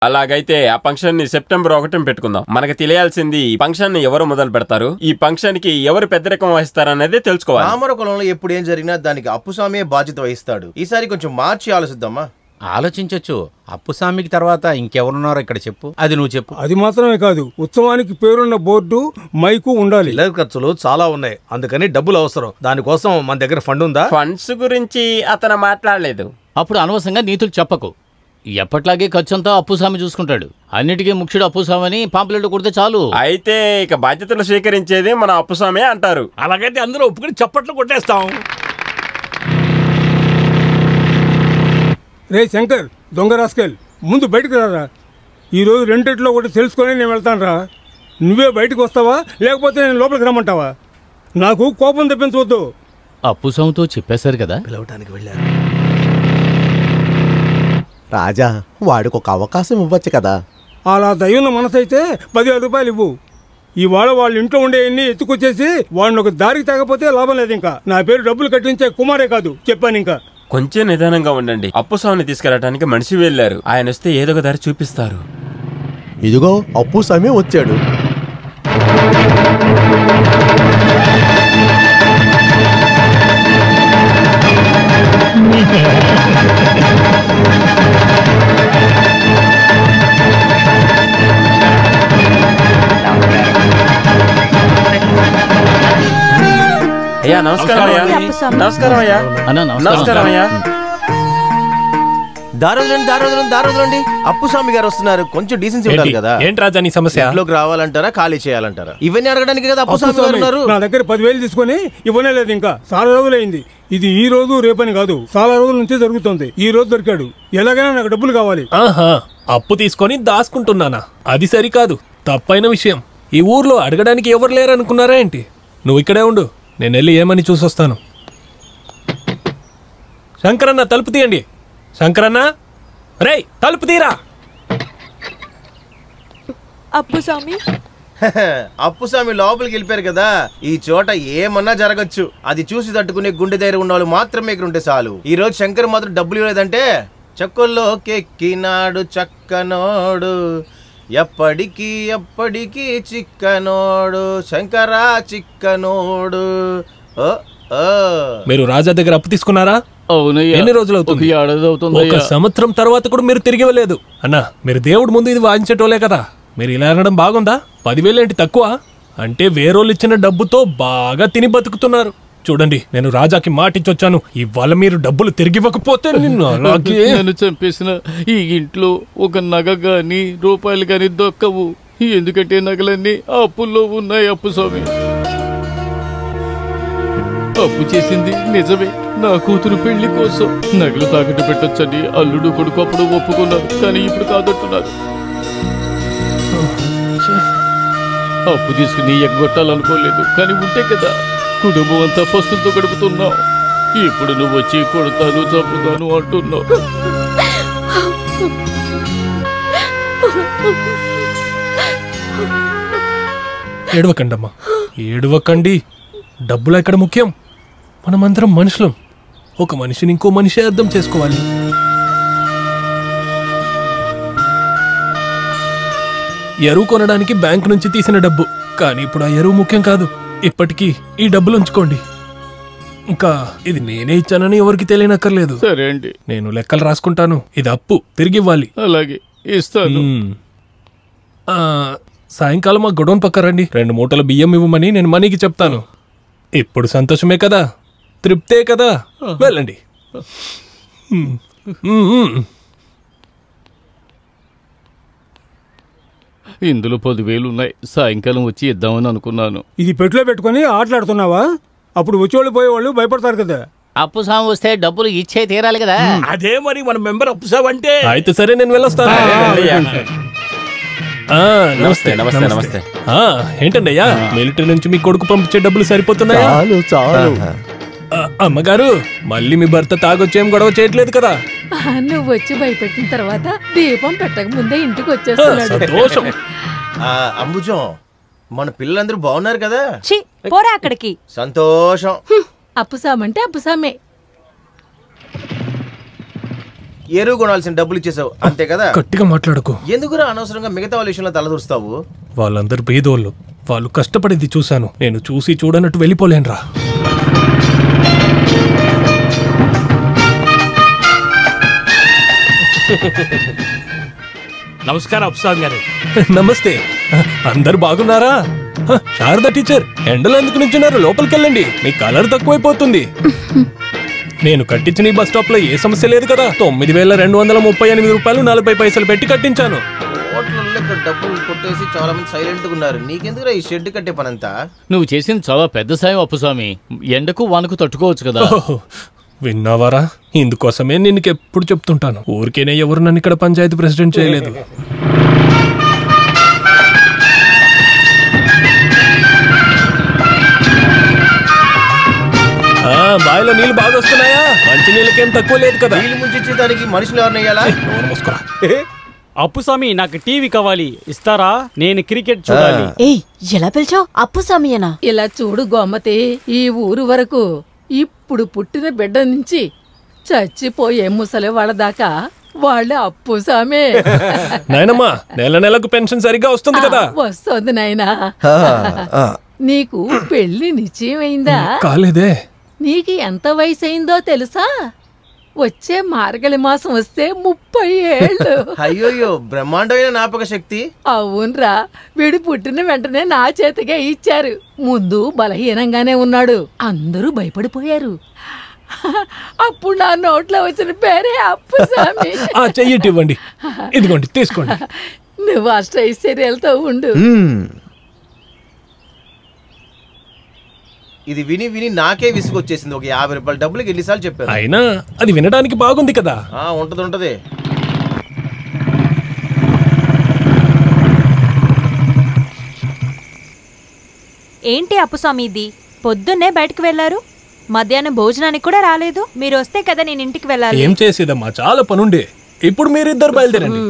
అలాగైతే ఆ ఫంక్షన్ ని సెప్టెంబర్ 1 పెట్టుకుందాం. మనకు తెలియాల్సింది ఈ ఫంక్షన్ ని ఎవరు మొదలు పెడతారు, ఈ ఫంక్షన్ కి ఎవరు పెద్దరికం వహిస్తారనేది తెలుసుకోవాలి. రామరకులంలో ఎప్పుడు ఏం జరిగినా దానికి అప్పుస్వామి బాధ్యత వహిస్తాడు. ఈసారి కొంచెం మార్చి ఆలోచిద్దామా? ఆలోచించొచ్చు. అప్పుస్వామికి తర్వాత ఇంకెవరున్నారో ఇక్కడ చెప్పు. అది నువ్వు చెప్పు. అది మాత్రమే కాదు, ఉత్సవానికి పేరున్న బోర్డు, మైకు ఉండాలి. పిల్లల ఖర్చులు చాలా ఉన్నాయి, అందుకని డబ్బులు అవసరం. దానికోసం మన దగ్గర ఫండ్ ఉందా? ఫండ్స్ గురించి అతను మాట్లాడలేదు. అప్పుడు అనవసరంగా నీతులు చెప్పకు. ఎప్పట్లాగే ఖర్చంతా అప్పుస్వామి చూసుకుంటాడు. అన్నిటికీ ముఖ్యుడు అప్పుస్వామి అని పాంప్లెట్ కొడితే చాలు. అయితే ఇక బాధ్యతలు స్వీకరించేది మన అప్పుస్వామి అంటారు. అలాగైతే అందరూ ఒప్పుకుని చప్పట్లు కొట్టేస్తాం. రే శంకర్, దొంగ రాస్కెల్, ముందు బయటకు రారా. ఈరోజు రెండిట్లో ఒకటి తెలుసుకొని నేను వెళ్తాను రా. నువ్వే బయటకు వస్తావా లేకపోతే నేను లోపలికి రమ్మంటావా? నాకు కోపం తెప్పించవద్దు. అప్పుస్వామితో చెప్పేశారు కదా. పిలవటానికి వెళ్ళారు. రాజా, వాడికి ఒక అవకాశం ఇవ్వచ్చు కదా. అలా దయ్యున్న మనసు అయితే 10,000 రూపాయలు ఇవ్వు. ఇవాళ వాళ్ళ ఇంట్లో ఉండేవన్నీ ఎత్తుకొచ్చేసి వాడిని ఒక దారికి తగ్గపోతే లాభం లేదు. ఇంకా నా పేరు డబ్బులు కట్టించే కుమారే కాదు, చెప్పాను. ఇంకా కొంచెం నిదానంగా ఉండండి. అప్పుస్వామిని తీసుకెళ్ళడానికి మనిషి వెళ్ళారు. ఆయన వస్తే ఏదో ఒక దారి చూపిస్తారు. ఇదిగో అప్పుస్వామి వచ్చాడు. అయ్యా నమస్కారం అయ్యా. నమస్కారం అయ్యా. నమస్కారం అయ్యా. దారోజులండి, అప్పుస్వామి గారు వస్తున్నారు. కొంచెం డీసెన్సీ ఉండాలి కదా. ఏంటి రాజా నీ సమస్య? ఇంట్లోకి రావాలంటారా, ఖాళీ చేయాలంటారా? ఇవన్నీ అడగడానికి కదా అప్పుస్వామి గారు ఉన్నారు. నా దగ్గర 10,000 తీసుకొని ఇవ్వనే లేదు. ఇంకా చాలా రోజులైంది. ఇది ఈ రోజు రేపని కాదు, చాలా రోజుల నుంచి జరుగుతుంది. ఈ రోజు దొరికాడు. ఎలాగైనా నాకు డబ్బులు కావాలి. ఆహా, అప్పు తీసుకొని దాచుకుంటున్నానా? అది సరికాదు, తప్పైన విషయం. ఈ ఊర్లో అడగడానికి ఎవరు లేరనుకున్నారా ఏంటి? నువ్వు ఇక్కడే ఉండు, నేను వెళ్ళి ఏమని చూసొస్తాను. శంకరన్న, తలుపు తీయండి. శంకరన్న, రేయ్ తలుపు తీరా. అప్పుస్వామి లోపలికి వెళ్ళిపోయారు కదా. ఈ చోట ఏమన్నా జరగచ్చు. అది చూసి తట్టుకునే గుండె ధైర్యం ఉన్న వాళ్ళు మాత్రమే ఇక్కడ ఉంటే చాలు. ఈ రోజు శంకర్ మాత్రం డబ్బులు ఇవ్వలేదంటే చక్కల్లో కెక్కినాడు చక్కనోడు, ఎప్పటికీ చిక్కనోడు, శంకరా చిక్కనోడు. మీరు రాజా దగ్గర అప్పు తీసుకున్నారా? అవునయ్యా. ఎన్ని రోజులు అవుతుంది? 1 ఏడాది అవుతుంది. 1 సంవత్సరం తర్వాత కూడా మీరు తిరిగి ఇవ్వలేదు. అన్నా, మీరు దేవుడి ముందు ఇది వాయించేటోలే కదా. మీరు ఇలా అనడం బాగుందా? 10,000 ఏంటి తక్కువ? అంటే వేరోళ్ళు ఇచ్చిన డబ్బుతో బాగా తిని బతుకుతున్నారు. చూడండి, నేను రాజాకి మాటిచ్చొచ్చాను. ఇవాళ మీరు డబ్బులు తిరిగి ఇవ్వకపోతే నన్ను చంపేసిన ఈ ఇంట్లో ఒక నగ గాని రూపాయలు గాని దొక్కవు. ఎందుకంటే నగలన్నీ అప్పుల్లో ఉన్నాయి. అప్పుస్వామి అప్పు చేసింది నిజమే. నా కూతురు పెళ్లి కోసం నగలు తాకట్టు పెట్టొచ్చని అల్లుడు కొడుకు అప్పుడు ఒప్పుకున్నారు. కానీ ఇప్పుడు కాదంటున్నారు. అప్పు తీసుకుని ఎగ్గొట్టాలనుకోలేదు. కానీ ఉంటే కదా కుటుంబం అంతా పస్తులతో గడుపుతున్నావు. ఇప్పుడు నువ్వు వచ్చి కొడతాను చంపుతాను అంటున్నావు. ఏడవకండమ్మా, ఏడవకండి. డబ్బులు ఎక్కడ ముఖ్యం? మనమందరం మనుషులం. ఒక మనిషిని ఇంకో మనిషి అర్థం చేసుకోవాలి. ఎరువు కొనడానికి బ్యాంక్ నుంచి తీసిన డబ్బు. కానీ ఇప్పుడు ఆ ఎరువు ముఖ్యం కాదు. ఇప్పటికీ ఈ డబ్బులు ఉంచుకోండి. ఇంకా ఇది నేనే ఇచ్చానని ఎవరికి తెలియనక్కర్లేదు. సరే అండి, నేను లెక్కలు రాసుకుంటాను. ఇది అప్పు, తిరిగి ఇవ్వాలి. అలాగే ఇస్తాను. సాయంకాలం మా గొడవన్ పక్క రండి. 2 మూటల బియ్యం ఇవ్వమని నేను మనీకి చెప్తాను. ఇప్పుడు సంతోషమే కదా, తృప్తే కదా. వెళ్ళండి. ఇందులో 10,000 ఉన్నాయి. సాయంకాలం వచ్చి ఇద్దామని అనుకున్నాను. ఇది పెట్టులో పెట్టుకుని ఆటలాడుతున్నావా? అప్పుడు వచ్చేవాళ్ళు పోయేవాళ్ళు భయపడతారు కదా. అప్పుస్వామి వస్తే డబ్బులు ఇచ్చే తీరాలి కదా. అదే మరి మన మెంబర్ అప్పుస్వామి అంటే. అయితే సరే, నేను వెళ్ళొస్తాను. నమస్తే. నమస్తే. నమస్తే. ఏంటండి అయ్యా, మిలిటరీ నుంచి మీ కొడుకు పంపించే డబ్బులు సరిపోతున్నాయా? చాలు. అమ్మగారు, మళ్ళీ మీ భర్త తాగొచ్చేం గొడవ చేయట్లేదు కదా? నువ్వు వచ్చి భయపెట్టిన తర్వాత దీపం పెట్టక ముందే ఇంటికి వచ్చేస్తున్నాడు. సంతోషం. అంబుజం, మన పిల్లలందరూ బాగున్నారు కదా? పోరా అక్కడికి. సంతోషం. అప్పుసామంటే అప్పుసామే. ఎరువు కొనాల్సిన డబ్బులు ఇచ్చేసావు అంతే కదా. గట్టిగా మాట్లాడకు. ఎందుకురా అనవసరంగా మిగతా వాళ్ళ విషయంలో తలదూస్తావు? వాళ్ళందరూ బేదోళ్ళు. వాళ్ళు కష్టపడేది చూశాను. నేను చూసి చూడనట్టు వెళ్ళిపోలేనురా. నమస్కారం అప్సాం గారు. నమస్తే. అందరు బాగున్నారా? శారదా టీచర్, ఎండలో ఎందుకు నిల్చున్నారు? లోపలికి వెళ్ళండి, మీ కలర్ తక్కువైపోతుంది. నేను కట్టించిన ఈ బస్ స్టాప్ లో ఏ సమస్య లేదు కదా. 9,238 రూపాయలు 40 పైసలు పెట్టి కట్టించాను. డబ్బులు కొట్టేసి చాలా మంది సైలెంట్ గా ఉన్నారు. నీకెందుకు ఈ షెడ్ కట్టే పనంతా? నువ్వు చేసింది చాలా పెద్ద సాయం అప్పుస్వామి. ఎండకు వానకు తట్టుకోవచ్చు కదా. విన్నావారా? ఇందుకోసమే నేను ఎప్పుడు చెప్తుంటాను, ఊరికేనే ఎవరు నన్ను ఇక్కడ పంచాయతీ ప్రెసిడెంట్ చేయలేదు. బావిలో నీళ్ళు బాగా వస్తున్నాయా? మంచి నీళ్ళకేం తక్కువ లేదు కదా. నీళ్ళు ముంచేదానికి మనుషులు ఎవరినయ్యాలా? అప్పుస్వామి, నాకు టీవీ కావాలి, ఇస్తారా? నేను క్రికెట్ చూడాలి. ఏయ్, ఎలా పిలిచావు? అప్పుస్వామియేనా? ఇలా చూడు గోమతి, ఈ ఊరు వరకు ఇప్పుడు పుట్టిన బిడ్డ నుంచి చచ్చిపోయే ముసలి వాళ్ళ దాకా వాళ్ళ అప్పుసామే. నాయనమ్మా, నెల నెలకు పెన్షన్ సరిగ్గా వస్తుంది కదా? వస్తుంది నాయనా. నీకు పెళ్లి నిశ్చయమైందా? కాలేదే. నీకు ఎంత వయసు అయిందో తెలుసా? వచ్చే మార్గళి మాసం వస్తే 30 ఏళ్ళు. అయ్యోయ్యో, బ్రహ్మాండమైన జ్ఞాపక శక్తి. అవునరా, వీడు పుట్టిన వెంటనే నా చేతికే ఇచ్చారు. ముందు బలహీనంగానే ఉన్నాడు, అందరూ భయపడిపోయారు. అప్పుడు నా నోట్లో వచ్చిన పేరే అప్పుస్వామి. చెయ్యిటి ఇవ్వండి, ఇదిగోండి తీసుకోండి. నువ్వు అష్టైశ్వర్యాలతో ఉండు. ఇది విని విని నాకే విసుగొచ్చేసింది. ఒక 50 రూపాయల డబ్బులకి ఎన్నిసార్లు చెప్పాను. అయినా అది వినడానికి బాగుంది కదా. ఉంటది. ఏంటి అప్పుస్వామి ఇది? పొద్దున్నే బయటకు వెళ్లారు, మధ్యాహ్నం భోజనానికి కూడా రాలేదు. మీరు వస్తే కదా నేను ఇంటికి వెళ్ళాలి. ఏం చేసేదమ్మా, చాలా పనుండే. ఇప్పుడు మీరిద్దరు బయలుదేరండి.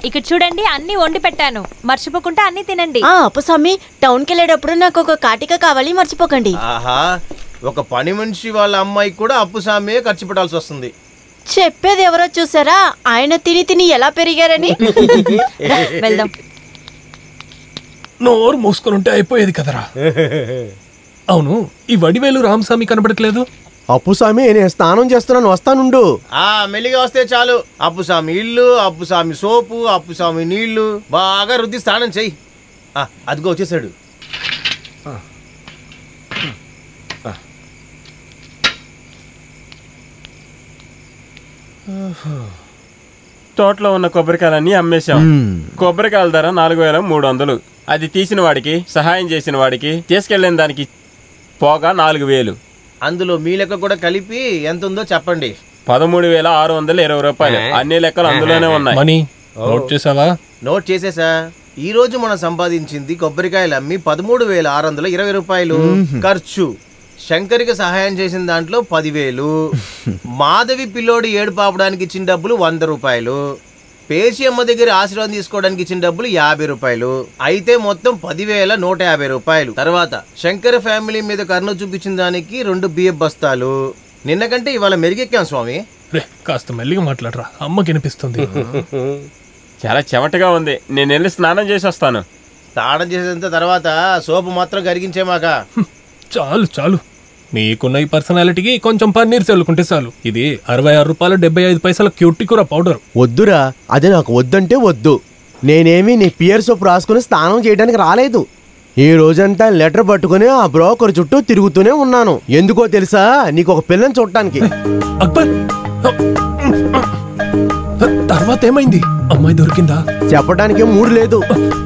ఇక్కడ చూడండి, అన్ని వండి పెట్టాను, మర్చిపోకుండా అన్ని తినండి. అప్పుస్వామి, టౌన్కి వెళ్ళేటప్పుడు నాకు ఒక కాటిక కావాలి, మర్చిపోకండి. ఆహా, ఒక పని మనిషి వాళ్ళ అమ్మాయికి కూడా అప్పుస్వామి ఖర్చు పెట్టాల్సి వస్తుంది. చెప్పేది ఎవరో చూసారా? ఆయన తిని తిని ఎలా పెరిగారని. వెళ్దాం. నోరు మూసుకొని ఉంటే అయిపోయేది కదరా. అవును, ఈ వడివేలు రామస్వామి కనబడట్లేదు. అప్పుస్వామి, నేను స్నానం చేస్తున్నాను, వస్తానుండు. మెల్లిగా వస్తే చాలు. అప్పుస్వామి ఇల్లు, అప్పుస్వామి సోపు, అప్పుస్వామి నీళ్లు బాగా రుద్ది స్నానం చెయ్యి. అదిగో వచ్చేసాడు. తోటలో ఉన్న కొబ్బరికాయలన్నీ అమ్మేశాం. కొబ్బరికాయల ధర 4,300. అది తీసిన వాడికి, సహాయం చేసిన వాడికి, తీసుకెళ్లిన దానికి పోగా 4,000. అందులో మీ లెక్క కూడా కలిపి ఎంత ఉందో చెప్పండి. 13,620 రూపాయలు. అన్ని లెక్కలు అందులోనే ఉన్నాయి. మనీ నోట్ చేసావా? నోట్ చేసేసా. ఈ రోజు మనం సంపాదించింది కొబ్బరికాయలు అమ్మి 13,620 రూపాయలు ఖర్చు. శంకర్కి సహాయం చేసిన దాంట్లో 10,000. మాధవి పిల్లోడి ఏడు పాపడానికి ఇచ్చిన డబ్బులు 100 రూపాయలు. పేచి అమ్మ దగ్గర ఆశీర్వాదం తీసుకోవడానికి ఇచ్చిన డబ్బులు 50 రూపాయలు. అయితే మొత్తం 10,150 రూపాయలు. తర్వాత శంకర్ ఫ్యామిలీ మీద కరుణ చూపించిన దానికి 2 బియ్యం బస్తాలు. నిన్న కంటే ఇవాళ మెరుగెక్కాం స్వామి. కాస్త మెల్లిగా మాట్లాడరా, అమ్మకి వినిపిస్తుంది. చాలా చెమటగా ఉంది, నేను వెళ్ళి స్నానం చేసి వస్తాను. స్నానం చేసేంత తర్వాత సోపు మాత్రం కరిగించేమాక. చాలు చాలు, మీకున్న ఈ పర్సనాలిటీకి కొంచెం పన్నీర్ చల్లుకుంటే చాలు. ఇది 66 రూపాయలు 75 పైసల క్యూటీ కూర పౌడర్. వద్దురా, అదే నాకు వద్దంటే వద్దు. నేనేమి నీ పియర్ సోప్ రాసుకుని స్నానం చేయడానికి రాలేదు. ఈ రోజంతా లెటర్ పట్టుకుని ఆ బ్రోకర్ చుట్టూ తిరుగుతూనే ఉన్నాను. ఎందుకో తెలుసా? నీకు ఒక పిల్లని చూడటానికి. అక్బర్, తర్వాత ఏమైంది? అమ్మాయి దొరికిందా? చెప్పడానికి మూడు లేదు.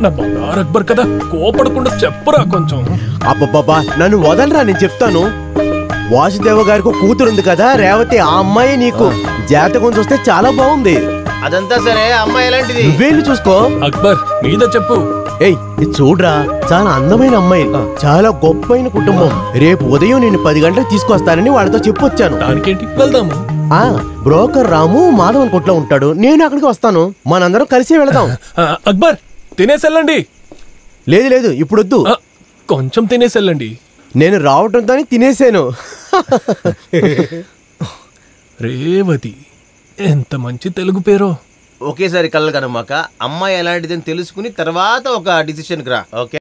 నా బంగారు అక్బర్ కదా, కోపడకుండా చెప్పురా కొంచెం. అబ్బబ్బబ్బా, నన్ను వదలరా, నేను చెప్తాను. వాసుదేవ గారికి కూతురుంది కదా రేవతి, ఆ అమ్మాయి నీకు జాతకం చూస్తే చాలా బాగుంది. అదంతా సరే, అమ్మాయి ఎలాంటిది? నువ్వేళ్ళు చూసుకో. అక్బర్ మీద చెప్పు. ఏయ్, ఇది చూడరా, చాలా అందమైన అమ్మాయి, చాలా గొప్పైన కుటుంబం. రేపు ఉదయం నేను 10 గంటలకు తీసుకొస్తానని వాళ్ళతో చెప్పొచ్చాను. దానికేంటి, వెళ్దాము. బ్రోకర్ రాము మాధవన్ కొట్లో ఉంటాడు, నేను అక్కడికి వస్తాను. మనందరం కలిసి వెళదాం. అక్బర్, తినేసెళ్ళండి. లేదు లేదు, ఇప్పుడు వద్దు, కొంచెం తినేసెళ్ళండి. నేను రావటంతో తినేసాను. రేవతి ఎంత మంచి తెలుగు పేరో. ఒకేసారి కళ్ళు కనమాక అమ్మాయి ఎలాంటిదని తెలుసుకుని తర్వాత ఒక డిసిషన్కి రా. ఓకే.